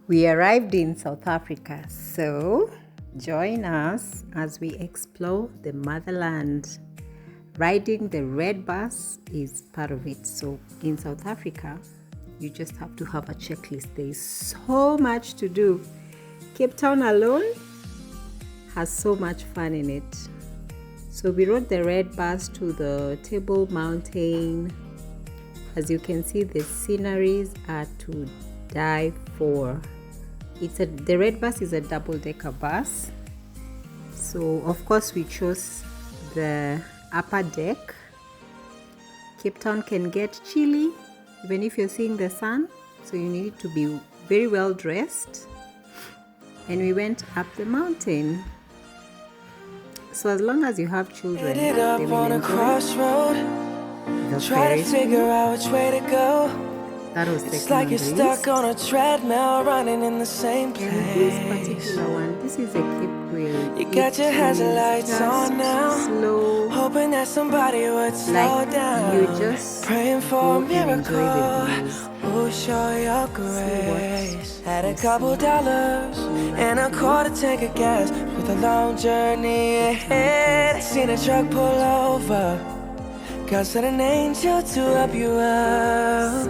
We arrived in South Africa, so join us as we explore the motherland. Riding the red bus is part of it. So in South Africa, you just have to have a checklist. There is so much to do. Cape Town alone has so much fun in it. So we rode the red bus to the Table Mountain. As you can see, the sceneries are to die for. The red bus is a double-decker bus. So of course we chose the upper deck. Cape Town can get chilly even if you're seeing the sun, so you need to be very well dressed. And we went up the mountain. So as long as you have children, they will enjoy the Ferris wheel. That was It's like you're stuck on a treadmill running in the same place. And this particular one, this is a Cape Wheel. You got your headlights on now, slow, hoping that somebody would slow down. You just praying for a miracle. Oh, show your grace. Had a couple dollars and a quarter tank of gas with a long journey ahead. Seen a truck pull over. God sent an angel to help you out.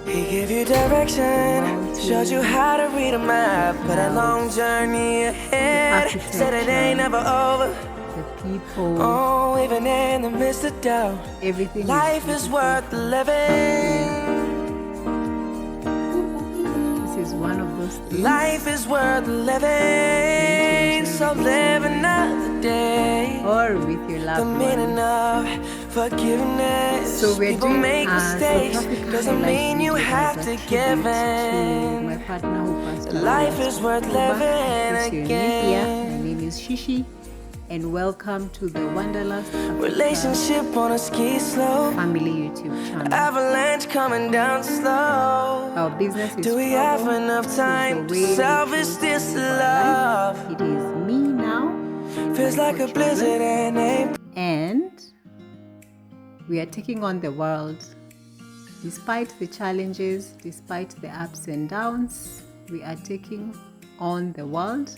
He gave you direction, showed you how to read a map, but a long journey ahead. Said it ain't never over. The people, oh, even in the midst of doubt, everything. Life is worth living. This is one of those things. Life is worth living, so live another day. Or with your loved the meaning of forgiveness. So we're People doing make mistakes, doesn't mean you have to give in. My partner who passed away. Life is worth living again. My name is Shishi, and welcome to the Wanderlust Relationship on a ski slope, family YouTube channel. Avalanche coming down slow. Our business is do we have enough time to salvage this love? It is me now. Feels like a blizzard and we are taking on the world. Despite the challenges, despite the ups and downs, we are taking on the world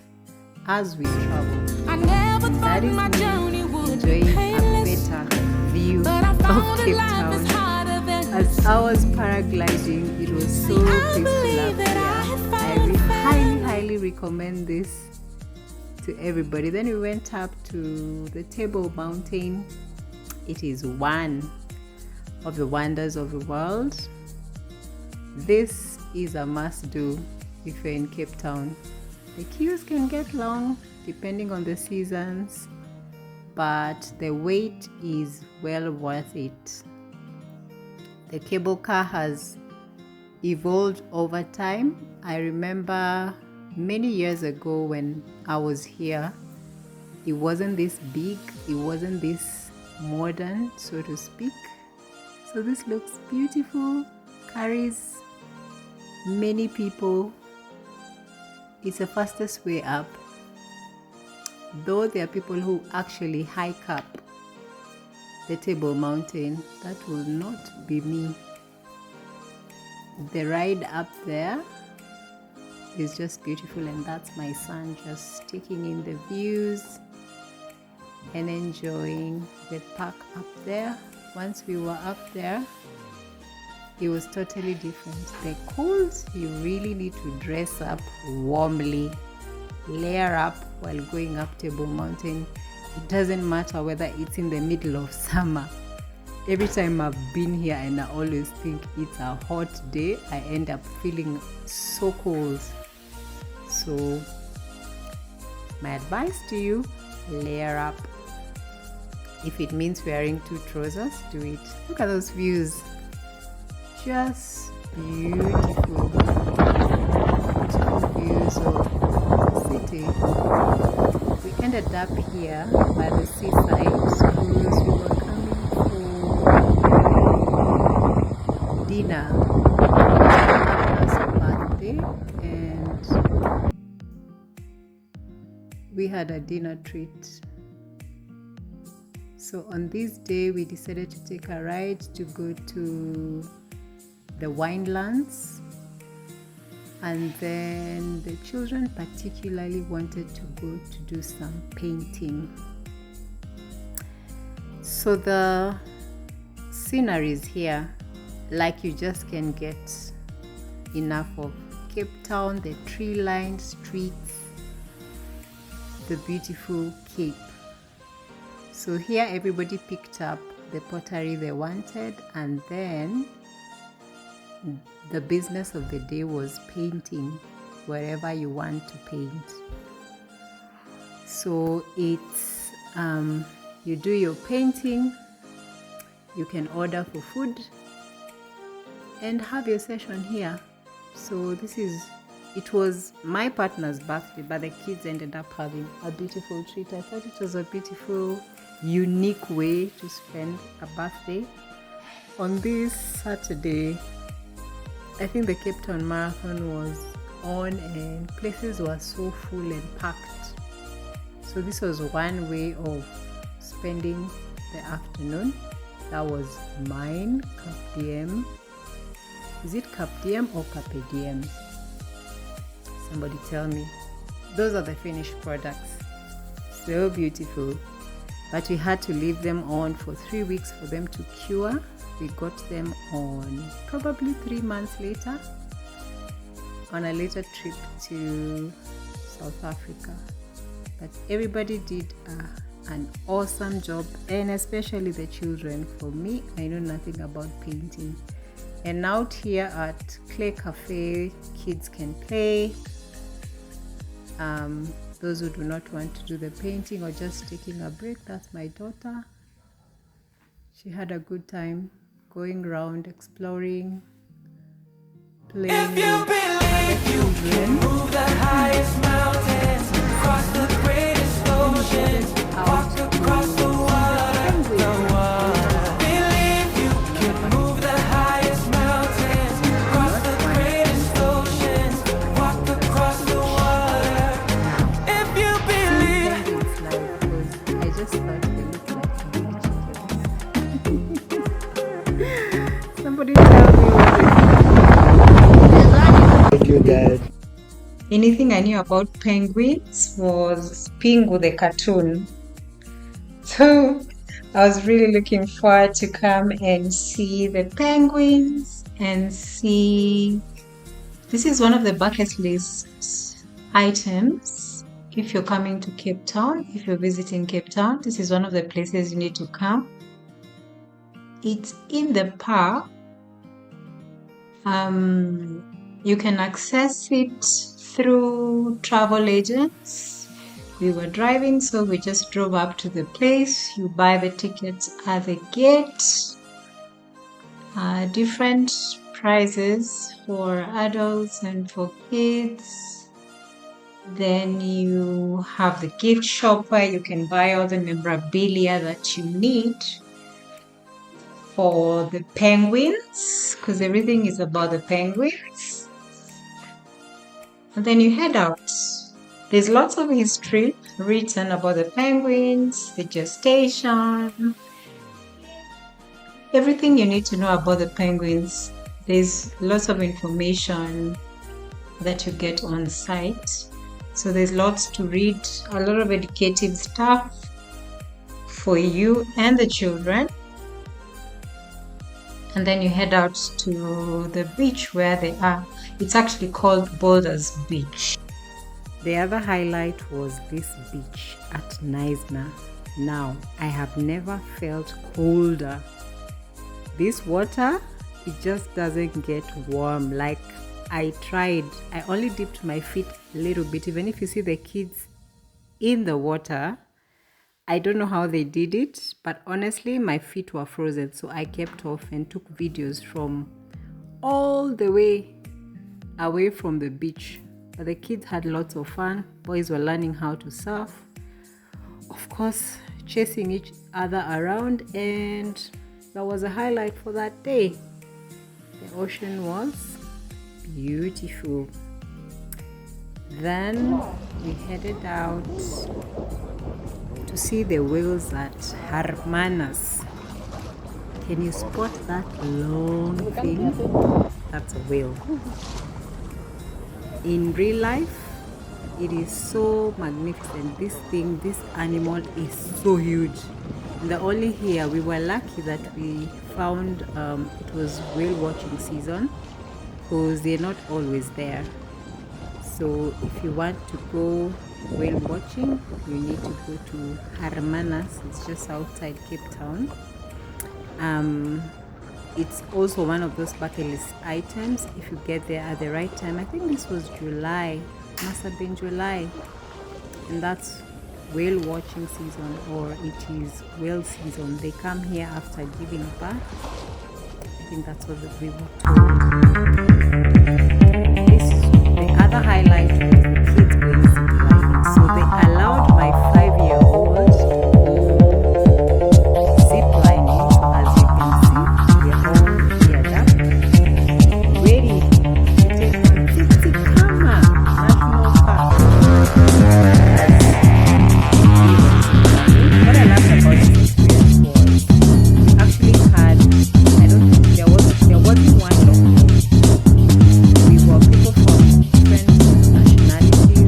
as we travel. I never That is my me journey would enjoying be painless, a better view but I of found Cape that life is Town. harder than As I was paragliding, it was so peaceful up there. I highly recommend this to everybody. Then we went up to the Table Mountain. It is one of the wonders of the world. This is a must-do if you're in Cape Town. The queues can get long depending on the seasons, but the wait is well worth it. The cable car has evolved over time. I remember many years ago when I was here, it wasn't this big, it wasn't this modern, so to speak. So this looks beautiful, carries many people. It's the fastest way up, though there are people who actually hike up the Table Mountain. That will not be me. The ride up there is just beautiful, and that's my son just taking in the views and enjoying the park up there. Once we were up there, it was totally different. The cold, you really need to dress up warmly, layer up while going up Table Mountain. It doesn't matter whether it's in the middle of summer. Every time I've been here and I always think it's a hot day, I end up feeling so cold. So my advice to you, layer up. If it means wearing 2 trousers, do it. Look at those views. Just beautiful. Beautiful views of the city. We ended up here by the seaside because we were coming for dinner. It was a birthday and we had a dinner treat. So on this day, we decided to take a ride to go to the winelands. And then the children particularly wanted to go to do some painting. So the sceneries here, like you just can get enough of Cape Town, the tree-lined streets, the beautiful Cape. So here everybody picked up the pottery they wanted, and then the business of the day was painting wherever you want to paint. So it's you do your painting, you can order for food and have your session here. So it was my partner's birthday, but the kids ended up having a beautiful treat. I thought it was a beautiful, unique way to spend a birthday. On this Saturday, I think the Cape Town Marathon was on and places were so full and packed. So this was one way of spending the afternoon. That was mine, Cap Diem. Is it Cap Diem or Carpe Diem? Somebody tell me. Those are the finished products. So beautiful. But we had to leave them on for 3 weeks for them to cure. We got them on probably 3 months later on a later trip to South Africa. But everybody did an awesome job, and especially the children. For me, I know nothing about painting. And out here at Clay Cafe, kids can play. Those who do not want to do the painting or just taking a break, that's my daughter. She had a good time going around, exploring, playing. If you believe you can move the highest mountains, cross the greatest oceans, walk across the water, Believe you can move the highest mountains, cross the greatest oceans, walk across the water. If you believe. I just thought they looked like chickens. Somebody tell me what Thank you, Dad. Anything I knew about penguins was Pingu the cartoon. So I was really looking forward to come and see the penguins and see. This is one of the bucket list items. If you're coming to Cape Town, if you're visiting Cape Town, this is one of the places you need to come. It's in the park. You can access it through travel agents. We were driving, so we just drove up to the place. You buy the tickets at the gate. Different prices for adults and for kids. Then you have the gift shop where you can buy all the memorabilia that you need for the penguins, because everything is about the penguins. And then you head out. There's lots of history written about the penguins, the gestation, everything you need to know about the penguins. There's lots of information that you get on site. So there's lots to read, a lot of educative stuff for you and the children. And then you head out to the beach where they are. It's actually called Boulders Beach. The other highlight was this beach at Knysna. Now, I have never felt colder. This water, it just doesn't get warm. Like I tried, I only dipped my feet a little bit. Even if you see the kids in the water, I don't know how they did it, but honestly, my feet were frozen. So I kept off and took videos from all the way away from the beach. But the kids had lots of fun. Boys were learning how to surf. Of course, chasing each other around, and that was a highlight for that day. The ocean was beautiful. Then we headed out to see the whales at Hermanus. Can you spot that long thing? That's a whale. in real life, it is so magnificent. This animal is so huge. And the only here, we were lucky that we found it was whale watching season, because they're not always there. So if you want to go whale watching, you need to go to Hermanas. It's just outside Cape Town. It's also one of those bucket list items if you get there at the right time. I think this was July, must have been July, and that's whale watching season, or it is whale season. They come here after giving birth. I think that's what we were told. The other highlight was the kids going zip lining. So they allowed my 5-year-old zip lining. So as you can see, we're all geared up, ready to take on Sankara National Park. What I loved about this experience was we actually had, I don't think there wasn't one local. We were people from different nationalities,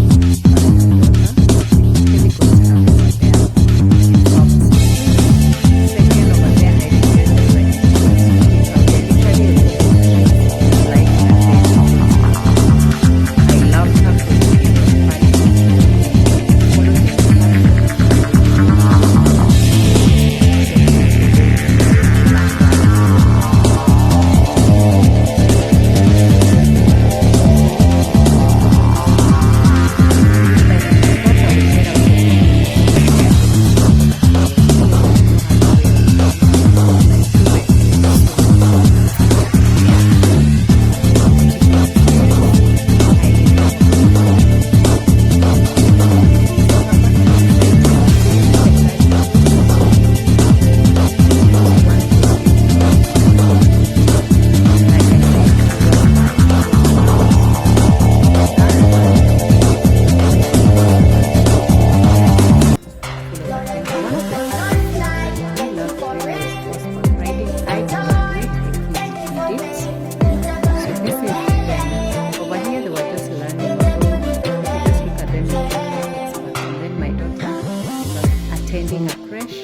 but my daughter, she really got to have over there. She talked. Second over there, I did the right thing. So they're literally like I loved her for being attending a crash,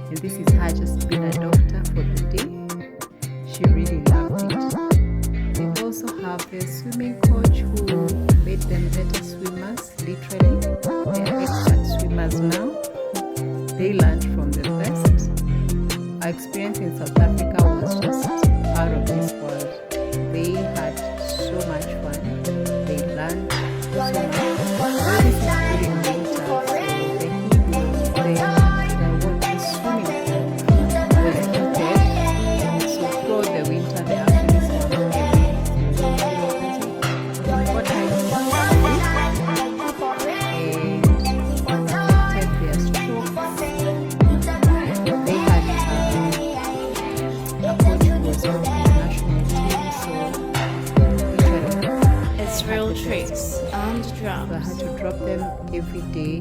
and this is her just being a doctor for the day. She really loved it. They also have a swimming coach who made them better swimmers, literally. They are expert swimmers now. They learned from the best. Our experience in South Africa was just out of this world. They had so much fun. They learned so much. All this is during winter, so the heat was there. The swimming pool was heated. So throughout the winter, they actually swam every 4 times a week, and affected their strokes. They had a coach who was on the national team, so It's real tricks on the So I drums. had to drop them every day.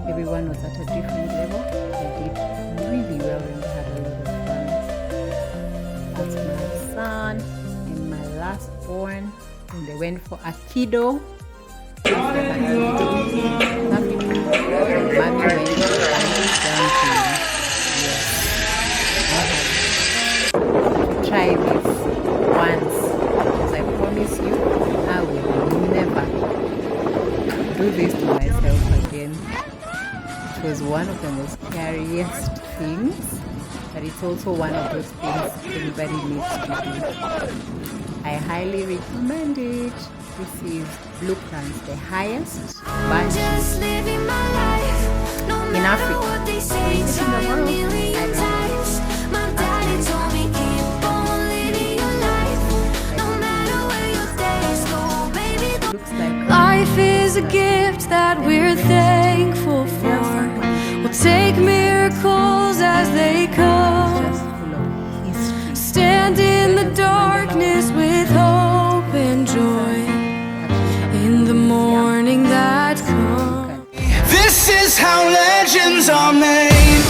Everyone was at a different level. They did really well and they had a lot of fun. That's my son and my last born. And they went for Aikido. They had a little Mommy went for bungee jumping. Yes. I had to try this once. Because I promise you, I will never do this to myself again. It was one of the most scariest things, but it's also one of those things everybody needs to do. I highly recommend it. This is Blue Plants, the highest bungee Just living my life, no in matter Africa. what they Or say is it to in the me a world? I million don't know. times. My daddy told me keep on living your life, no matter where your days go, baby. Looks like Life is a gift that we're thankful for. We'll take miracles as they come. just full of history. Stand in the darkness with hope and joy in the morning that comes. This is how legends are made.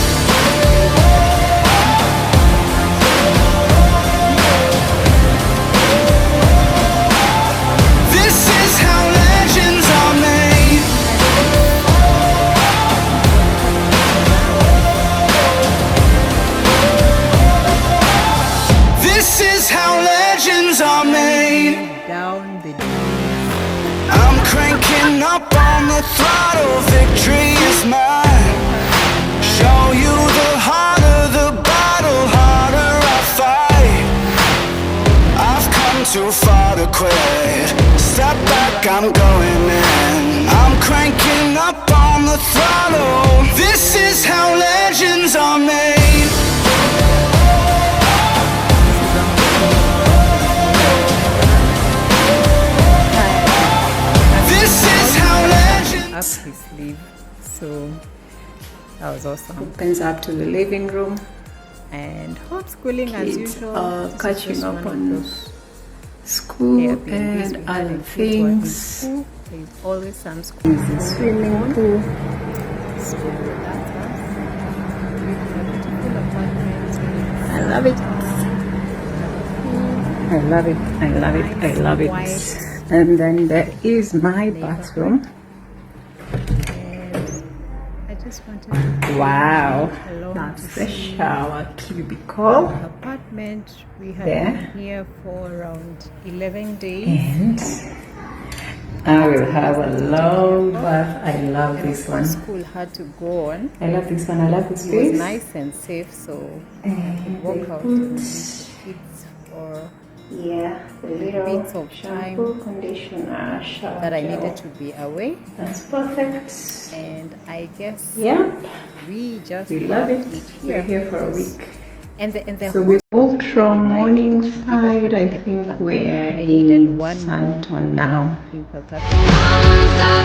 This is how legends cranking up on the throttle, victory is mine. Show you the harder the battle, harder I fight. I've come too far to quit. Step back, I'm going in. I'm cranking up on the throttle. This is how legends are made. This is how legends. Up his sleeve, so that was awesome. Opens up to the living room, and homeschooling as usual. Catching up on school and other things. There's always some school. Swimming pool. I love it. I love it. I love it. I love it. And then there is my bathroom. And I just wanted to Wow. along That's to the see shower cubicle. the apartment. We have There. been here for around 11 days. And I will have a long bath. I love this one. School had to go on. I love this one. I love this It was space. nice and safe, so And walk they out put, and kids for yeah, the little bits of shampoo, conditioner, shower that I gel. needed to be away, That's perfect. and I guess Yeah, we just we love it. here. We're here for a week. And the So we moved from Morningside. I think we're in Santon now. in South Africa.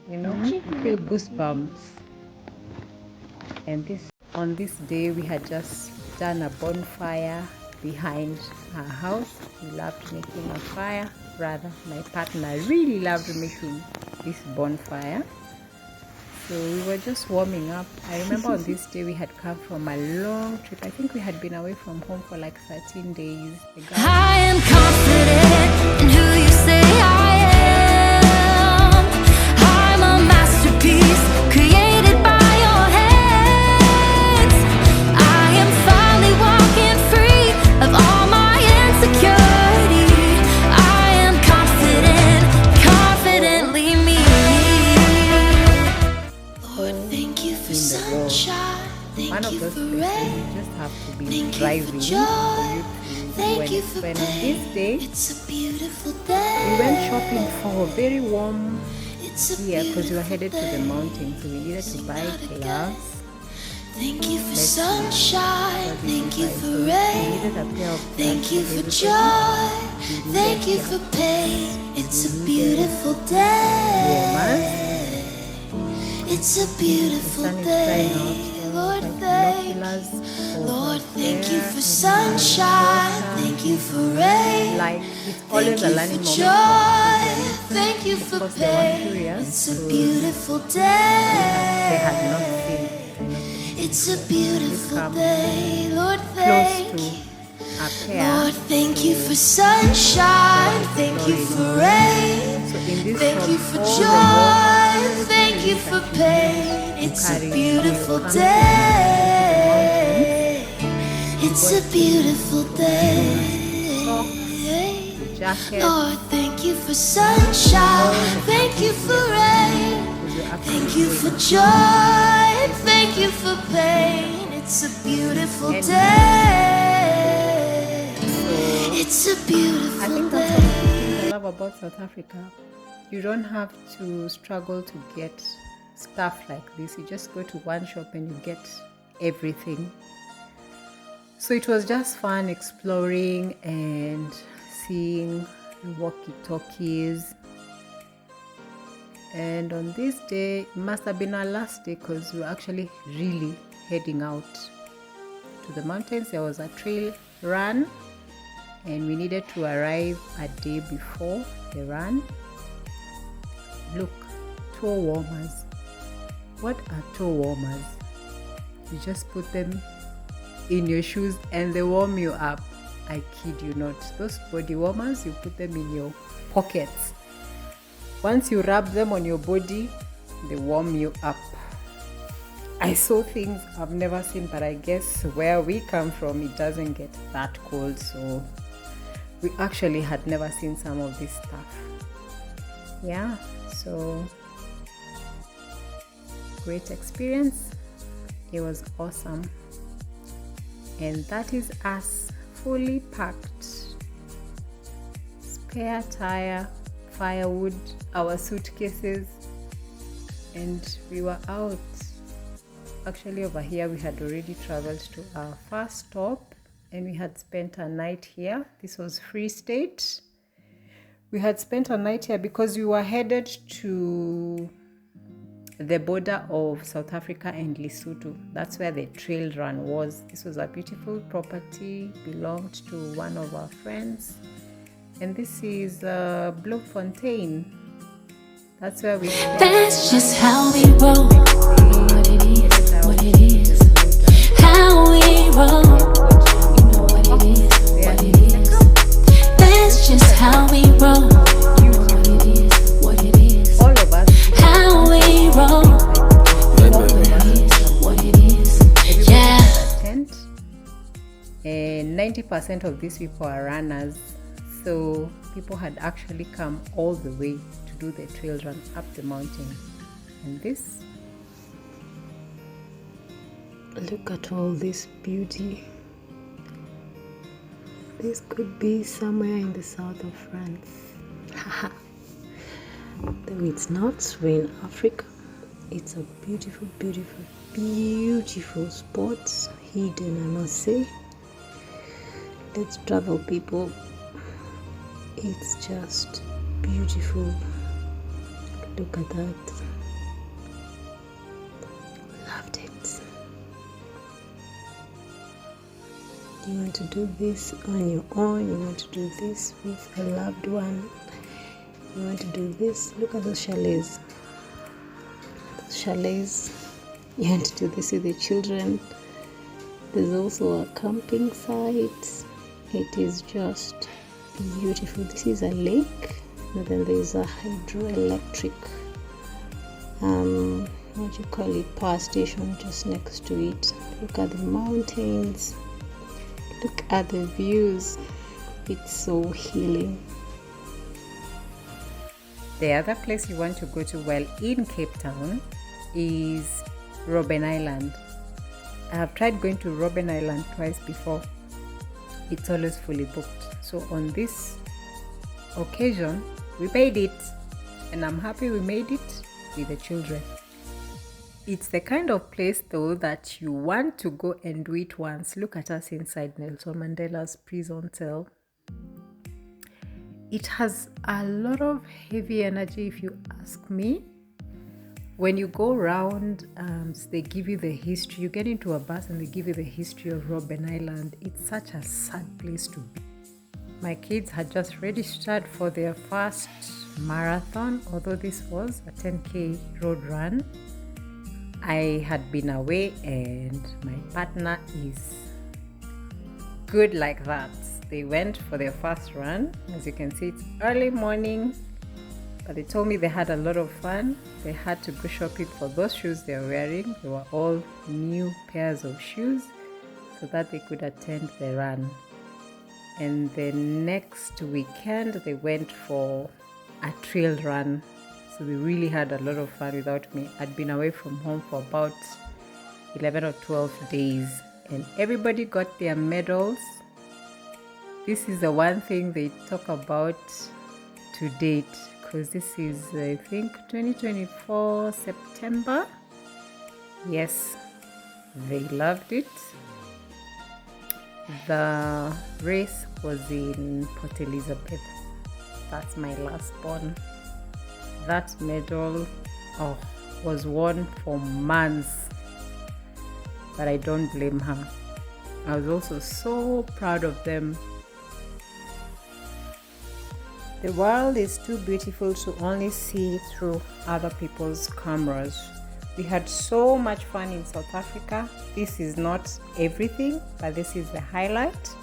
You know, you feel goosebumps. And on this day, we had just done a bonfire behind our house. We loved making a fire. Rather, my partner really loved making this bonfire. So we were just warming up. I remember on this day we had come from a long trip. I think we had been away from home for like 13 days. The guys I am confident in who you say I am. I'm a masterpiece created by your hands. I am finally walking free of all my insecurity. I am confident, confidently me. Lord, thank you for sunshine. one Thank of you those for places rain. you just have to be Thank you driving for for joy. you to Thank you for when pain. this day It's a beautiful we day. went shopping for very warm It's a gear because we were beautiful headed to the day. mountains, so we needed to buy gloves. Thank you for sunshine. Because Thank you it's for like, we rain. needed a pair of Thank gloves you for for everybody. joy. Thank you for pain. It's a beautiful day. It's a beautiful Sun is shining out, day. so Lord, like thank binoculars Lord, over thank you there, for and sunshine. Thank you for rain. like it's Thank always a you learning for moment joy. for children. Thank you for Because they were pain. curious, It's a so beautiful they had not day. seen anything It's a beautiful come day. Lord, close thank to you. a pair. Lord, thank you for sunshine. Thank you for rain. So in this Thank shop, you for all the joy. warm Thank you for pain. It's a carry beautiful will come day. It's a beautiful day. jacket, Lord, thank you for sunshine. Thank you for rain. Thank you for joy. Thank you for pain. It's a beautiful And- day. It's a I beautiful think that's one of the day. things I love about South Africa. You don't have to struggle to get stuff like this. You just go to one shop and you get everything. So it was just fun exploring and seeing the walkie-talkies. And on this day, it must have been our last day because we were actually really heading out to the mountains. There was a trail run and we needed to arrive a day before the run. Look, toe warmers. What are toe warmers? You just put them in your shoes and they warm you up. I kid you not. Those body warmers, you put them in your pockets. Once you rub them on your body, they warm you up. I saw things I've never seen, but I guess where we come from, it doesn't get that cold. So we actually had never seen some of this stuff. Yeah, so great experience. It was awesome. And that is us fully packed. Spare tire, firewood, our suitcases, and we were out. Actually, over here we had already traveled to our first stop and we had spent a night here. This was Free State. We had spent a night here because we were headed to the border of South Africa and Lesotho. That's where the trail run was. This was a beautiful property, belonged to one of our friends. And this is Bloemfontein. That's where we stayed. That's just how we roll. What it is. How we roll. You know what it is. That's just how we roll. What it is. All of us. How we roll. What it is. Yeah. Tent. And 90% of these people are runners. So people had actually come all the way to do the trail run up the mountain. And this, look at all this beauty. This could be somewhere in the south of France. Though it's not, we're in Africa. It's a beautiful, beautiful, beautiful spot. Hidden, I must say. Let's travel, people. It's just beautiful. Look at that. Loved it. You want to do this on your own, you want to do this with a loved one, you want to do this. Look at those chalets. You want to do this with the children. There's also a camping site. It is just beautiful. This is a lake, and then there's a hydroelectric what you call it, power station just next to it. Look at the mountains, look at the views. It's so healing. the other place you want to go to while in Cape Town is Robben Island. I have tried going to Robben Island twice before. It's always fully booked. So on this occasion, we made it, and I'm happy we made it with the children. It's the kind of place though that you want to go and do it once. Look at us inside Nelson Mandela's prison cell. It has a lot of heavy energy, if you ask me. When you go around, they give you the history. You get into a bus and they give you the history of Robben Island. It's such a sad place to be. My kids had just registered for their first marathon, although this was a 10K road run. I had been away and my partner is good like that. They went for their first run. As you can see, it's early morning, but they told me they had a lot of fun. They had to go shopping for those shoes they're wearing. They were all new pairs of shoes so that they could attend the run. And the next weekend, they went for a trail run. So they really had a lot of fun without me. I'd been away from home for about 11 or 12 days, and everybody got their medals. This is the one thing they talk about to date, because this is, I think, 2024 September. Yes, they loved it. The race was in Port Elizabeth. That's my last born. That medal was won for months, but I don't blame her. I was also so proud of them. The world is too beautiful to only see through other people's cameras. We had so much fun in South Africa. This is not everything, but this is the highlight.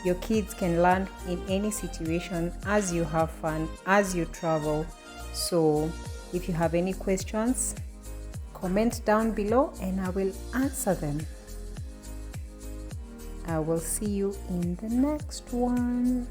Your kids can learn in any situation as you have fun, as you travel. So if you have any questions, comment down below and I will answer them. I will see you in the next one.